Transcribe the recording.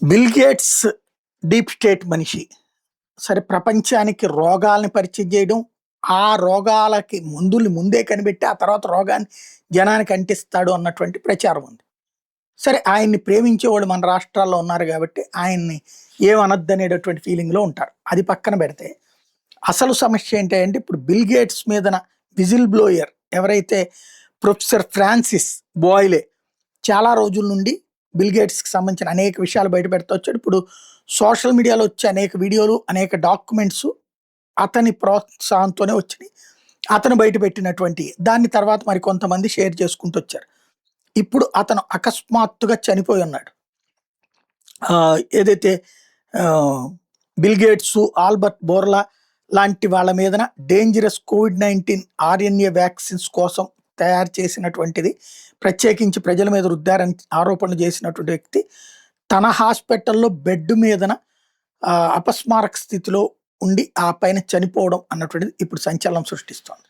Bill gates deep state మనిషి. సరే ప్రపంచానికి రోగాల్ని పరిచయం చేయడం, ఆ రోగాలకి మందుల్ని ముందే కనిపెట్టి, ఆ తర్వాత రోగాన్ని జనానికి అంటిస్తాడు అన్నటువంటి ప్రచారం ఉంది. సరే ఆయన్ని ప్రేమించేవాళ్ళు మన రాష్ట్రాల్లో ఉన్నారు గాబట్టి, ఆయన్ని ఏమనొద్దనేటటువంటి ఫీలింగ్‌లో ఉంటారు. అది పక్కన పెడితే, అసలు సమస్య ఏంటి అంటే, ఇప్పుడు బిల్ గేట్స్ మీదన విజిల్ బ్లోయర్ ఎవరైతే ప్రొఫెసర్ ఫ్రాన్సిస్ బాయిలే చాలా రోజుల నుండి బిల్ గేట్స్‌కి సంబంధించిన అనేక విషయాలు బయటపెడుతూ వచ్చాడు. ఇప్పుడు సోషల్ మీడియాలో వచ్చే అనేక వీడియోలు, అనేక డాక్యుమెంట్సు అతని ప్రోత్సాహంతోనే వచ్చినాయి. అతను బయటపెట్టినటువంటియి. దాన్ని తర్వాత మరి కొంతమంది షేర్ చేసుకుంటూ వచ్చారు. ఇప్పుడు అతను అకస్మాత్తుగా చనిపోయి ఉన్నాడు. ఏదైతే ఆహ్, బిల్ గేట్సు, ఆల్బర్ట్ బోర్లా లాంటి వాళ్ళ మీదన డేంజరస్ కోవిడ్-19 ఆర్ఎన్ఏ వ్యాక్సిన్స్ కోసం తయారు చేసినటువంటిది ప్రత్యేకించి ప్రజల మీద రుద్దారని ఆరోపణలు చేసినటువంటి వ్యక్తి తన హాస్పిటల్‌లో బెడ్ మీదన అపస్మారక స్థితిలో ఉండి ఆ పైన చనిపోవడం అన్నటువంటిది ఇప్పుడు సంచలనం సృష్టిస్తోంది.